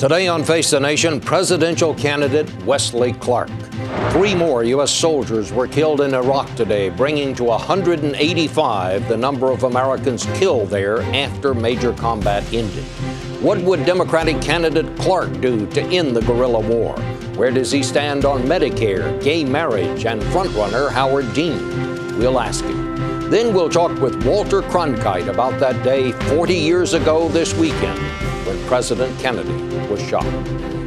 Today on Face the Nation, presidential candidate Wesley Clark. 3 more U.S. soldiers were killed in Iraq today, bringing to 185 the number of Americans killed there after major combat ended. What would Democratic candidate Clark do to end the guerrilla war? Where does he stand on Medicare, gay marriage, and frontrunner Howard Dean? We'll ask him. Then we'll talk with Walter Cronkite about that day 40 years ago this weekend when President Kennedy was shot.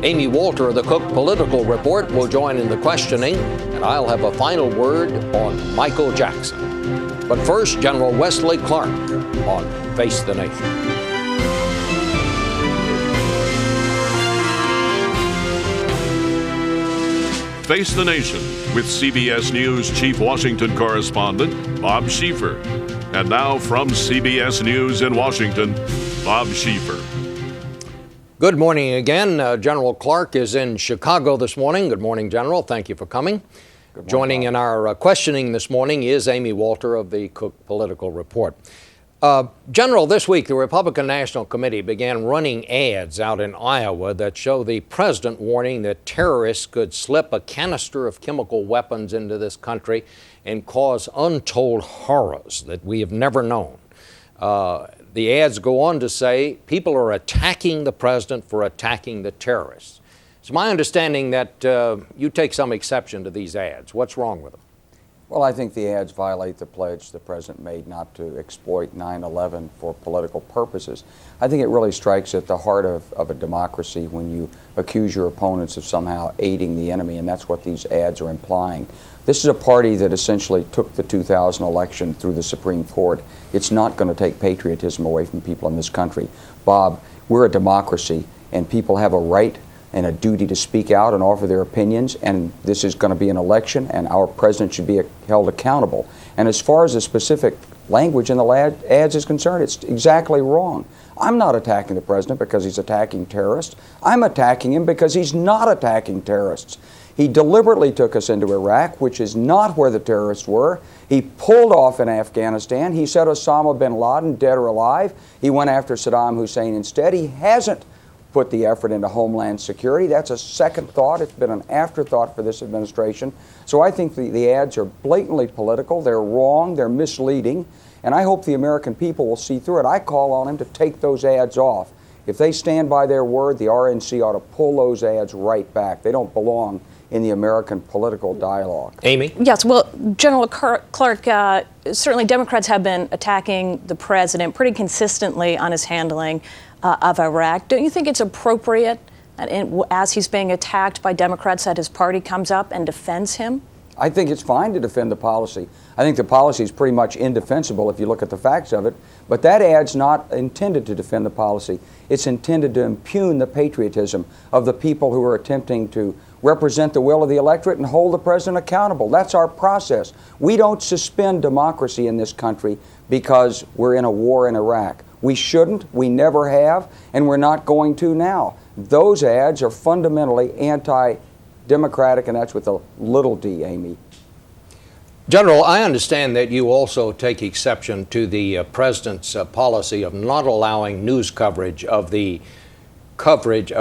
Amy Walter of the Cook Political Report will join in the questioning, and I'll have a final word on Michael Jackson. But first, General Wesley Clark on Face the Nation. Face the Nation with CBS News Chief Washington Correspondent Bob Schieffer. And now from CBS News in Washington, Bob Schieffer. Good morning again. General Clark is in Chicago this morning. Good morning, General. Thank you for coming. Good morning, Joining Bob. in our questioning this morning is Amy Walter of the Cook Political Report. General, this week the Republican National Committee began running ads out in Iowa that show the president warning that terrorists could slip a canister of chemical weapons into this country and cause untold horrors that we have never known. The ads go on to say people are attacking the president for attacking the terrorists. It's my understanding that you take some exception to these ads. What's wrong with them? Well, I think the ads violate the pledge the president made not to exploit 9/11 for political purposes. I think it really strikes at the heart of a democracy when you accuse your opponents of somehow aiding the enemy, and that's what these ads are implying. This is a party that essentially took the 2000 election through the Supreme Court. It's not going to take patriotism away from people in this country. Bob, we're a democracy, and people have a right and a duty to speak out and offer their opinions, and this is going to be an election, and our president should be held accountable. And as far as the specific language in the ads is concerned, it's exactly wrong. I'm not attacking the president because he's attacking terrorists. I'm attacking him because he's not attacking terrorists. He deliberately took us into Iraq, which is not where the terrorists were. He pulled off in Afghanistan. He said Osama bin Laden, dead or alive. He went after Saddam Hussein instead. He hasn't put the effort into Homeland Security. That's a second thought. It's been an afterthought for this administration. So I think the ads are blatantly political. They're wrong. They're misleading. And I hope the American people will see through it. I call on them to take those ads off. If they stand by their word, the RNC ought to pull those ads right back. They don't belong in the American political dialogue. Amy? Yes, well, General Clark, certainly Democrats have been attacking the president pretty consistently on his handling of Iraq. Don't you think it's appropriate, as he's being attacked by Democrats, that his party comes up and defends him? I think it's fine to defend the policy. I think the policy is pretty much indefensible if you look at the facts of it. But that ad's not intended to defend the policy. It's intended to impugn the patriotism of the people who are attempting to represent the will of the electorate and hold the president accountable. That's our process. We don't suspend democracy in this country because we're in a war in Iraq. We shouldn't, we never have, and we're not going to now. Those ads are fundamentally anti-democratic, and that's with a little d, Amy. General, I understand that you also take exception to the president's policy of not allowing news coverage of the coffins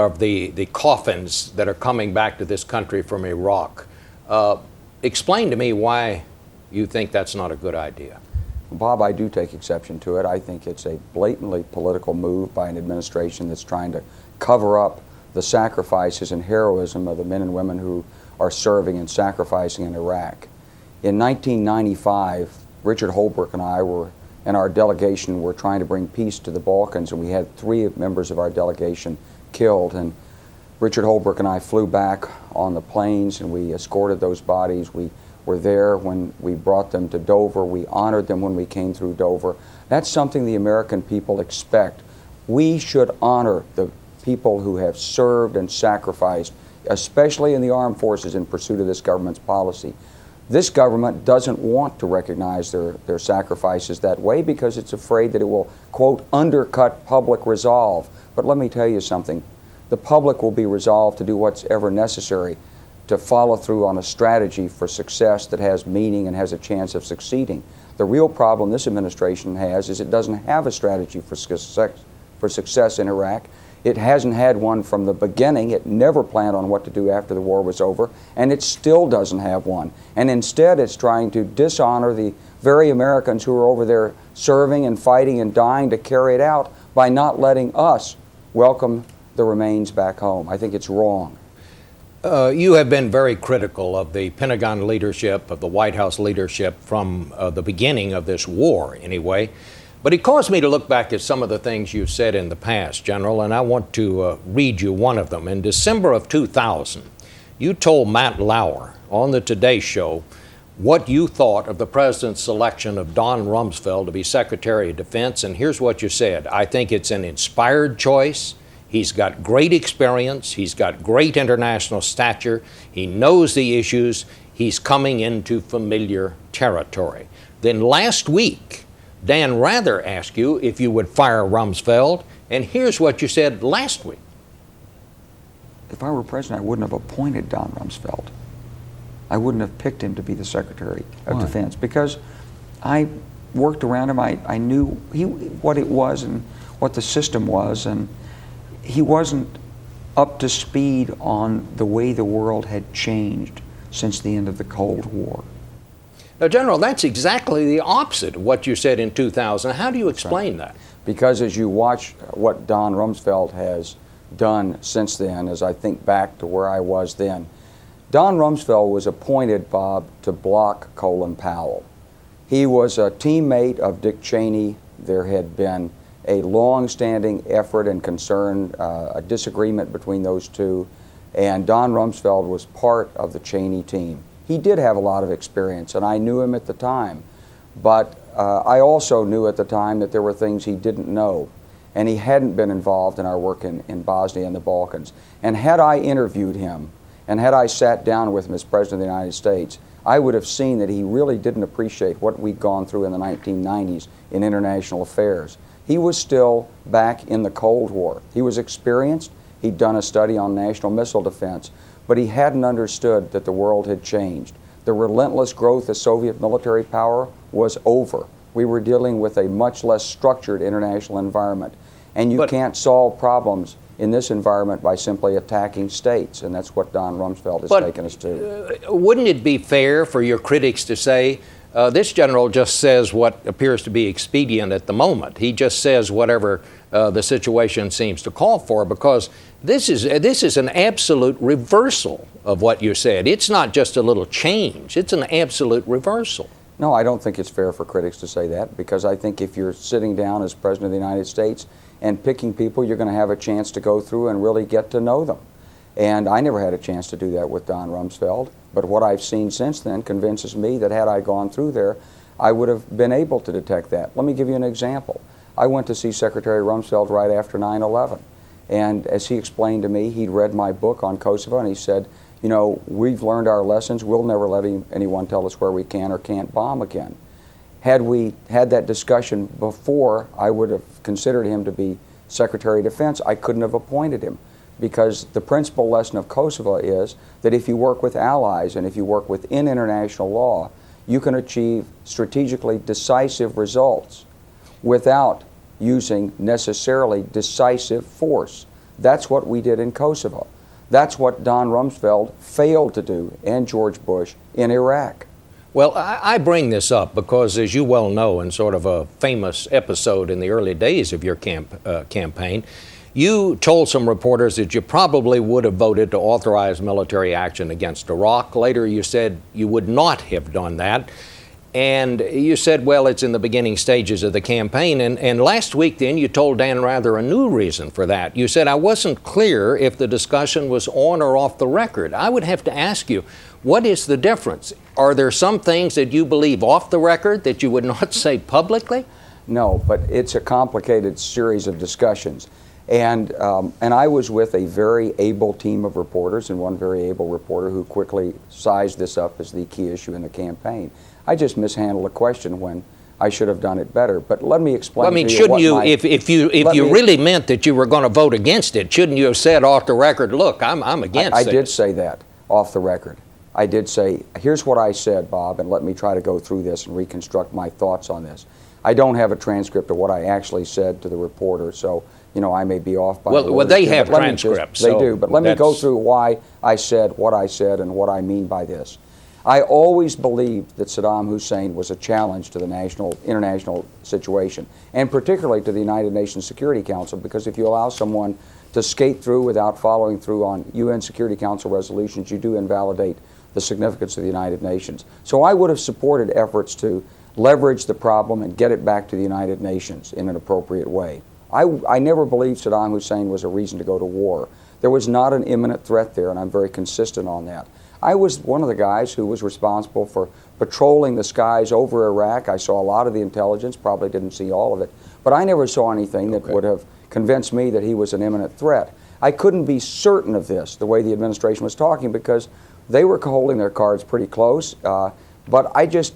that are coming back to this country from Iraq. Explain to me why you think that's not a good idea. Bob, I do take exception to it. I think it's a blatantly political move by an administration that's trying to cover up the sacrifices and heroism of the men and women who are serving and sacrificing in Iraq. In 1995, Richard Holbrooke and I and our delegation were trying to bring peace to the Balkans, and we had 3 members of our delegation killed. And Richard Holbrooke and I flew back on the planes, and we escorted those bodies. We were there when we brought them to Dover. We honored them when we came through Dover. That's something the American people expect. We should honor the people who have served and sacrificed, especially in the armed forces, in pursuit of this government's policy. This government doesn't want to recognize their sacrifices that way because it's afraid that it will, quote, undercut public resolve. But let me tell you something. The public will be resolved to do what's ever necessary to follow through on a strategy for success that has meaning and has a chance of succeeding. The real problem this administration has is it doesn't have a strategy for success in Iraq. It hasn't had one from the beginning. It never planned on what to do after the war was over, and it still doesn't have one. And instead, it's trying to dishonor the very Americans who are over there serving and fighting and dying to carry it out by not letting us welcome the remains back home. I think it's wrong. You have been very critical of the Pentagon leadership, of the White House leadership from the beginning of this war, anyway. But it caused me to look back at some of the things you've said in the past, General, and I want to read you one of them. In December of 2000, you told Matt Lauer on the Today Show what you thought of the president's selection of Don Rumsfeld to be Secretary of Defense, and here's what you said. I think it's an inspired choice. He's got great experience. He's got great international stature. He knows the issues. He's coming into familiar territory. Then last week, Dan Rather asked you if you would fire Rumsfeld, and here's what you said last week. If I were president, I wouldn't have appointed Don Rumsfeld. I wouldn't have picked him to be the Secretary of Defense because I worked around him. I knew what it was and what the system was, and he wasn't up to speed on the way the world had changed since the end of the Cold War. Now, General, that's exactly the opposite of what you said in 2000. How do you explain that? Because as you watch what Don Rumsfeld has done since then, as I think back to where I was then, Don Rumsfeld was appointed, Bob, to block Colin Powell. He was a teammate of Dick Cheney. There had been a long-standing effort and concern, a disagreement between those two, and Don Rumsfeld was part of the Cheney team. He did have a lot of experience, and I knew him at the time, but I also knew at the time that there were things he didn't know, and he hadn't been involved in our work in Bosnia and the Balkans. And had I interviewed him, and had I sat down with him as President of the United States, I would have seen that he really didn't appreciate what we'd gone through in the 1990s in international affairs. He was still back in the Cold War. He was experienced. He'd done a study on national missile defense, but he hadn't understood that the world had changed. The relentless growth of Soviet military power was over. We were dealing with a much less structured international environment, and you can't solve problems in this environment by simply attacking states, and that's what Don Rumsfeld has taken us to. Wouldn't it be fair for your critics to say, this general just says what appears to be expedient at the moment. He just says whatever the situation seems to call for, because this is an absolute reversal of what you said. It's not just a little change. It's an absolute reversal. No, I don't think it's fair for critics to say that, because I think if you're sitting down as President of the United States and picking people, you're going to have a chance to go through and really get to know them. And I never had a chance to do that with Don Rumsfeld, but what I've seen since then convinces me that had I gone through there, I would have been able to detect that. Let me give you an example. I went to see Secretary Rumsfeld right after 9/11, and as he explained to me, he'd read my book on Kosovo, and he said, you know, we've learned our lessons. We'll never let anyone tell us where we can or can't bomb again. Had we had that discussion before, I would have considered him to be Secretary of Defense. I couldn't have appointed him, because the principal lesson of Kosovo is that if you work with allies and if you work within international law, you can achieve strategically decisive results without using necessarily decisive force. That's what we did in Kosovo. That's what Don Rumsfeld failed to do, and George Bush, in Iraq. Well, I bring this up because, as you well know, in sort of a famous episode in the early days of your campaign, you told some reporters that you probably would have voted to authorize military action against Iraq. Later, you said you would not have done that. And you said, well, it's in the beginning stages of the campaign. And last week, then, you told Dan Rather a new reason for that. You said, I wasn't clear if the discussion was on or off the record. I would have to ask you, what is the difference? Are there some things that you believe off the record that you would not say publicly? No, but it's a complicated series of discussions. And I was with a very able team of reporters, and one very able reporter who quickly sized this up as the key issue in the campaign. I just mishandled a question when I should have done it better. But let me explain. Well, I mean, shouldn't you, if you really meant that you were going to vote against it, shouldn't you have said off the record, look, I'm against it? I did say that off the record. I did say, here's what I said, Bob, and let me try to go through this and reconstruct my thoughts on this. I don't have a transcript of what I actually said to the reporter, so I may be off by well, they have transcripts. They do, but let me go through why I said what I said and what I mean by this. I always believed that Saddam Hussein was a challenge to the international situation, and particularly to the United Nations Security Council, because if you allow someone to skate through without following through on UN Security Council resolutions, you do invalidate the significance of the United Nations. So I would have supported efforts to leverage the problem and get it back to the United Nations in an appropriate way. I never believed Saddam Hussein was a reason to go to war. There was not an imminent threat there, and I'm very consistent on that. I was one of the guys who was responsible for patrolling the skies over Iraq. I saw a lot of the intelligence, probably didn't see all of it, but I never saw anything that would have convinced me that he was an imminent threat. I couldn't be certain of this, the way the administration was talking, because they were holding their cards pretty close, but I just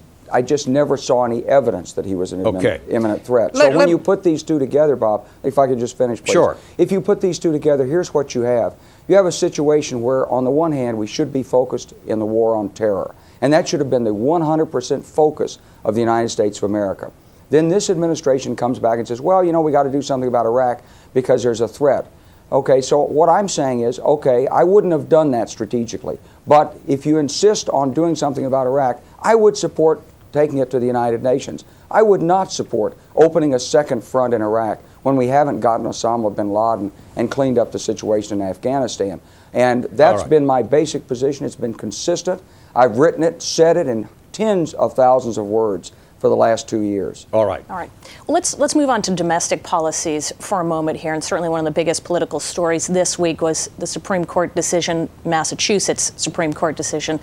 never saw any evidence that he was an imminent threat. So when you put these two together, Bob, if I could just finish, please. Sure. If you put these two together, here's what you have. You have a situation where, on the one hand, we should be focused in the war on terror, and that should have been the 100% focus of the United States of America. Then this administration comes back and says, well, we got to do something about Iraq because there's a threat. Okay, so what I'm saying is, okay, I wouldn't have done that strategically, but if you insist on doing something about Iraq, I would support taking it to the United Nations. I would not support opening a second front in Iraq when we haven't gotten Osama bin Laden and cleaned up the situation in Afghanistan. And that's been my basic position. It's been consistent. I've written it, said it in tens of thousands of words for the last 2 years. All right. Well, let's move on to domestic policies for a moment here. And certainly one of the biggest political stories this week was the Supreme Court decision, Massachusetts Supreme Court decision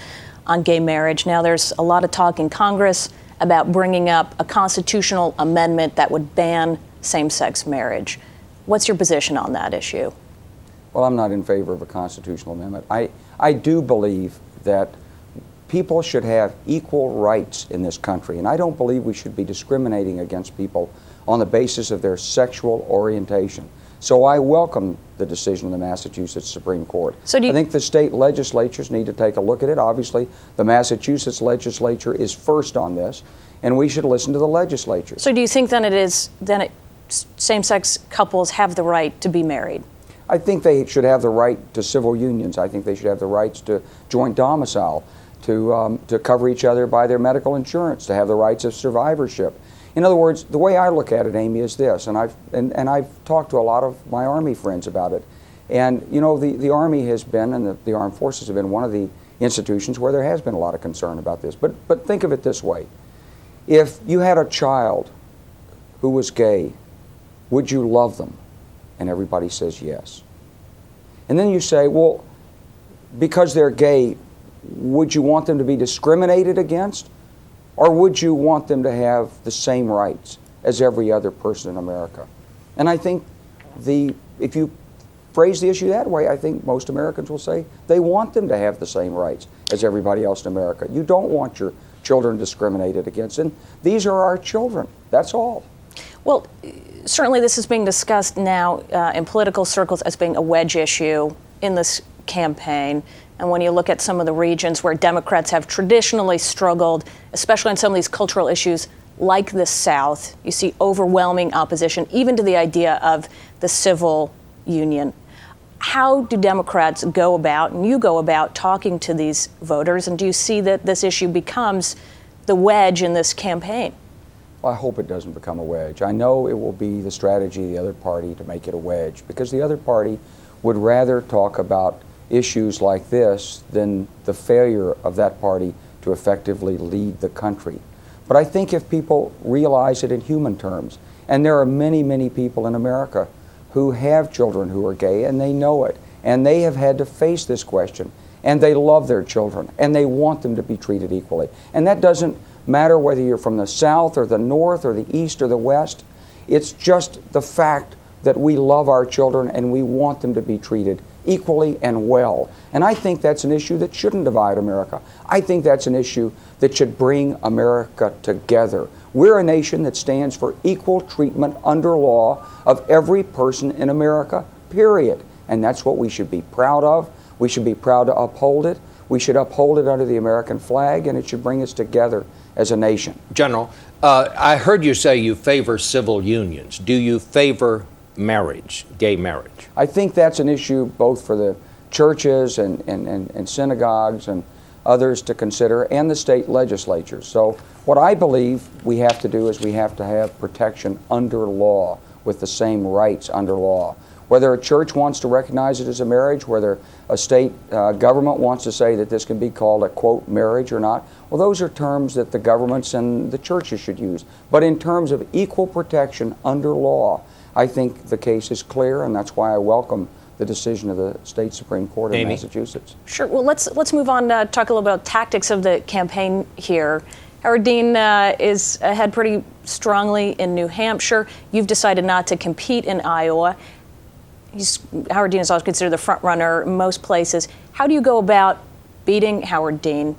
on gay marriage. Now there's a lot of talk in Congress about bringing up a constitutional amendment that would ban same-sex marriage. What's your position on that issue? Well, I'm not in favor of a constitutional amendment. I do believe that people should have equal rights in this country, and I don't believe we should be discriminating against people on the basis of their sexual orientation. So I welcome the decision of the Massachusetts Supreme Court. I think the state legislatures need to take a look at it. Obviously, the Massachusetts legislature is first on this, and we should listen to the legislature. So do you think then same-sex couples have the right to be married? I think they should have the right to civil unions. I think they should have the rights to joint domicile, to cover each other by their medical insurance, to have the rights of survivorship. In other words, the way I look at it, Amy, is this, and I've talked to a lot of my Army friends about it. And the Army has been, and the Armed Forces have been, one of the institutions where there has been a lot of concern about this. But think of it this way. If you had a child who was gay, would you love them? And everybody says yes. And then you say, well, because they're gay, would you want them to be discriminated against? Or would you want them to have the same rights as every other person in America? And I think if you phrase the issue that way, I think most Americans will say they want them to have the same rights as everybody else in America. You don't want your children discriminated against, and these are our children. That's all. Well, certainly this is being discussed now in political circles as being a wedge issue in this campaign. And when you look at some of the regions where Democrats have traditionally struggled, especially on some of these cultural issues like the South, you see overwhelming opposition, even to the idea of the civil union. How do Democrats go about, and you go about, talking to these voters? And do you see that this issue becomes the wedge in this campaign? Well, I hope it doesn't become a wedge. I know it will be the strategy of the other party to make it a wedge, because the other party would rather talk about issues like this than the failure of that party to effectively lead the country. But I think if people realize it in human terms, and there are many, many people in America who have children who are gay, and they know it, and they have had to face this question, and they love their children, and they want them to be treated equally. And that doesn't matter whether you're from the South or the North or the East or the West. It's just the fact that we love our children and we want them to be treated equally and well. And I think that's an issue that shouldn't divide America. I think that's an issue that should bring America together. We're a nation that stands for equal treatment under law of every person in America, period. And that's what we should be proud of. We should be proud to uphold it. We should uphold it under the American flag, and it should bring us together as a nation. General, I heard you say you favor civil unions. Do you favor marriage, gay marriage? I think that's an issue both for the churches and synagogues and others to consider, and the state legislatures. So what I believe we have to do is we have to have protection under law, with the same rights under law. Whether a church wants to recognize it as a marriage, whether a state government wants to say that this can be called a, quote, marriage or not, well, those are terms that the governments and the churches should use. But in terms of equal protection under law, I think the case is clear, and that's why I welcome the decision of the state Supreme Court in Massachusetts. Sure. Well, let's move on to talk a little about tactics of the campaign here. Howard Dean is ahead pretty strongly in New Hampshire. You've decided not to compete in Iowa. Howard Dean is always considered the front runner in most places. How do you go about beating Howard Dean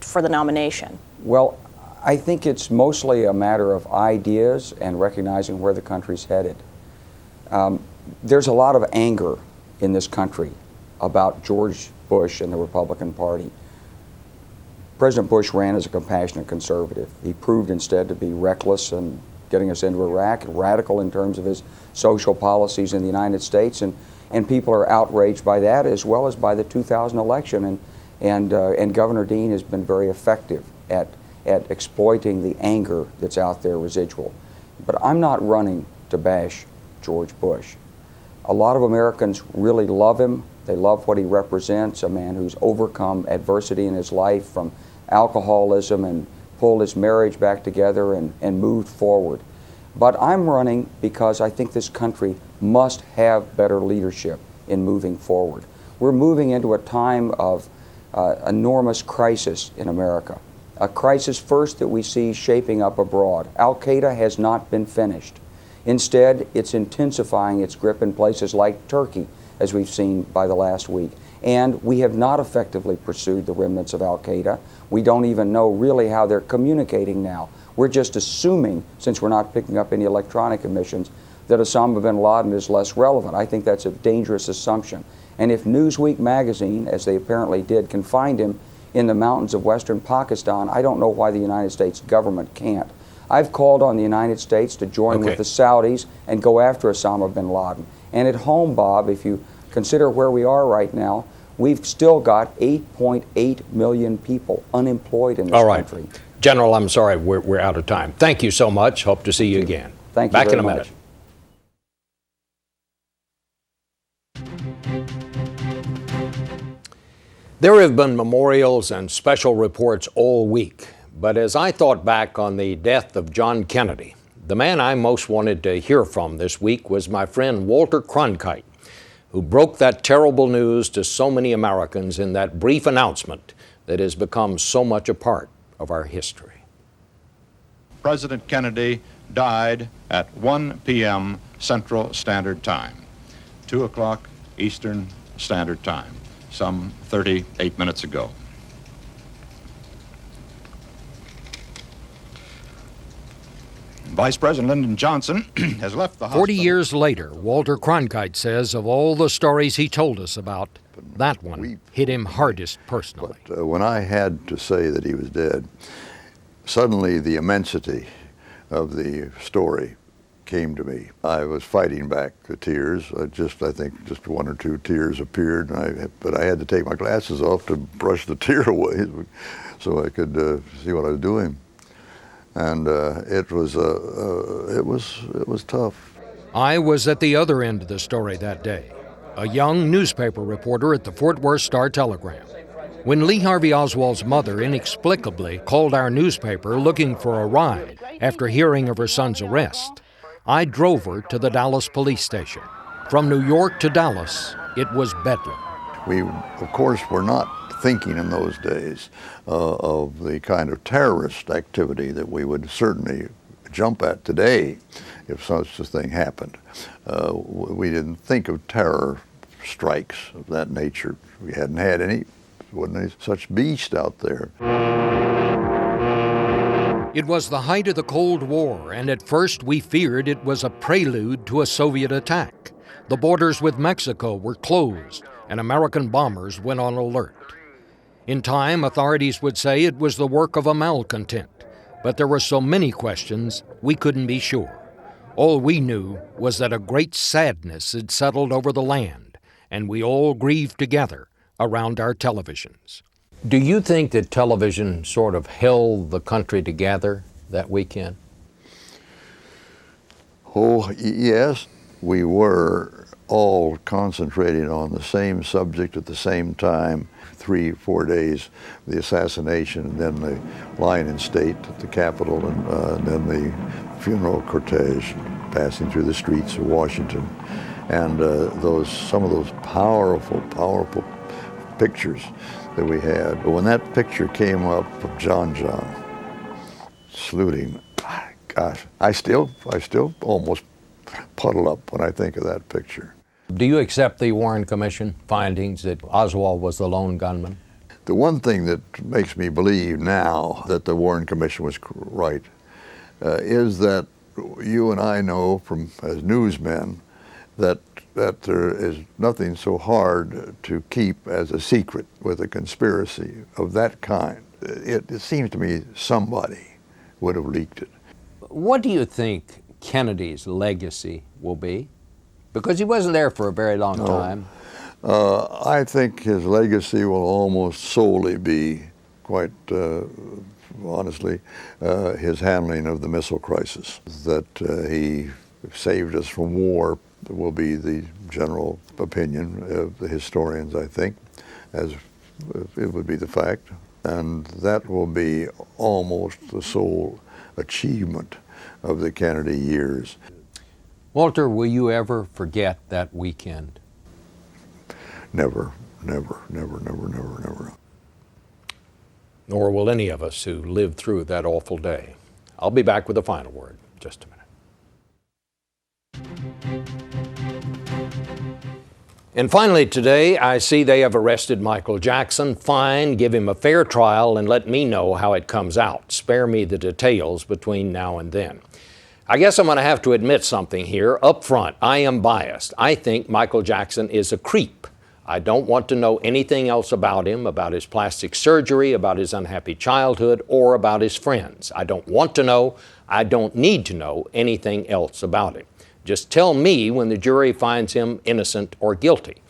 for the nomination? Well, I think it's mostly a matter of ideas and recognizing where the country's headed. There's a lot of anger in this country about George Bush and the Republican Party. President Bush ran as a compassionate conservative. He proved instead to be reckless and getting us into Iraq, radical in terms of his social policies in the United States, and people are outraged by that as well as by the 2000 election. And Governor Dean has been very effective at exploiting the anger that's out there residual. But I'm not running to bash George Bush. A lot of Americans really love him. They love what he represents, a man who's overcome adversity in his life from alcoholism and pulled his marriage back together and moved forward. But I'm running because I think this country must have better leadership in moving forward. We're moving into a time of enormous crisis in America. A crisis first that we see shaping up abroad. Al-Qaeda has not been finished. Instead, it's intensifying its grip in places like Turkey, as we've seen by the last week. And we have not effectively pursued the remnants of Al-Qaeda. We don't even know really how they're communicating now. We're just assuming, since we're not picking up any electronic emissions, that Osama bin Laden is less relevant. I think that's a dangerous assumption. And if Newsweek magazine, as they apparently did, can find him in the mountains of western Pakistan, I don't know why the United States government can't. I've called on the United States to join with the Saudis and go after Osama bin Laden. And at home, Bob, if you consider where we are right now, we've still got 8.8 million people unemployed in this country. General, I'm sorry, we're out of time. Thank you so much. Hope to see you again. Thank you Back very in a much. minute. There have been memorials and special reports all week. But as I thought back on the death of John Kennedy, the man I most wanted to hear from this week was my friend Walter Cronkite, who broke that terrible news to so many Americans in that brief announcement that has become so much a part of our history. President Kennedy died at 1 p.m. Central Standard Time, 2 o'clock Eastern Standard Time, some 38 minutes ago. Vice President Lyndon Johnson has left the hospital. 40 years later, Walter Cronkite says of all the stories he told us about, that one hit him hardest personally. But when I had to say that he was dead, suddenly the immensity of the story came to me. I was fighting back the tears. I think just one or two tears appeared, but I had to take my glasses off to brush the tear away so I could see what I was doing. And it was tough. I was at the other end of the story that day, a young newspaper reporter at the Fort Worth Star-Telegram. When Lee Harvey Oswald's mother inexplicably called our newspaper looking for a ride after hearing of her son's arrest, I drove her to the Dallas police station. From New York to Dallas, it was bedlam. We, of course, were not thinking in those days of the kind of terrorist activity that we would certainly jump at today if such a thing happened. We didn't think of terror strikes of that nature. We hadn't had any, wasn't any such beast out there. It was the height of the Cold War, and at first we feared it was a prelude to a Soviet attack. The borders with Mexico were closed, and American bombers went on alert. In time, authorities would say it was the work of a malcontent, but there were so many questions we couldn't be sure. All we knew was that a great sadness had settled over the land, and we all grieved together around our televisions. Do you think that television sort of held the country together that weekend? Oh, yes. We were all concentrating on the same subject at the same time. 3-4 days, the assassination, and then the lying in state at the Capitol, and then the funeral cortege passing through the streets of Washington. And some of those powerful pictures that we had. But when that picture came up of John saluting, gosh, I still almost puddle up when I think of that picture. Do you accept the Warren Commission findings that Oswald was the lone gunman? The one thing that makes me believe now that the Warren Commission was right is that you and I know from as newsmen that there is nothing so hard to keep as a secret with a conspiracy of that kind. It seems to me somebody would have leaked it. What do you think Kennedy's legacy will be? Because he wasn't there for a very long time. I think his legacy will almost solely be, quite honestly, his handling of the missile crisis. That he saved us from war will be the general opinion of the historians, I think, as it would be the fact. And that will be almost the sole achievement of the Kennedy years. Walter, will you ever forget that weekend? Never. Nor will any of us who lived through that awful day. I'll be back with a final word in just a minute. And finally today, I see they have arrested Michael Jackson. Fine, give him a fair trial and let me know how it comes out. Spare me the details between now and then. I guess I'm going to have to admit something here. Up front, I am biased. I think Michael Jackson is a creep. I don't want to know anything else about him, about his plastic surgery, about his unhappy childhood, or about his friends. I don't want to know. I don't need to know anything else about him. Just tell me when the jury finds him innocent or guilty.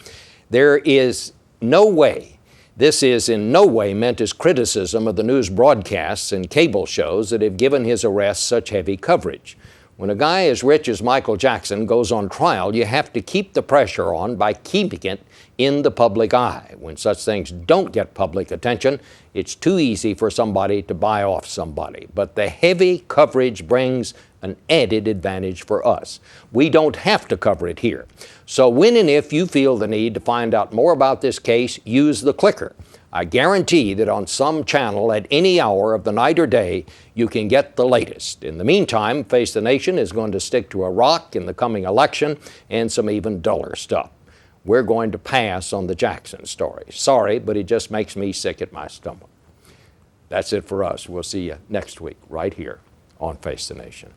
There is no way. This is in no way meant as criticism of the news broadcasts and cable shows that have given his arrest such heavy coverage. When a guy as rich as Michael Jackson goes on trial, you have to keep the pressure on by keeping it in the public eye. When such things don't get public attention, it's too easy for somebody to buy off somebody. But the heavy coverage brings an added advantage for us. We don't have to cover it here. So when and if you feel the need to find out more about this case, use the clicker. I guarantee that on some channel at any hour of the night or day, you can get the latest. In the meantime, Face the Nation is going to stick to Iraq in the coming election and some even duller stuff. We're going to pass on the Jackson story. Sorry, but it just makes me sick at my stomach. That's it for us. We'll see you next week right here on Face the Nation.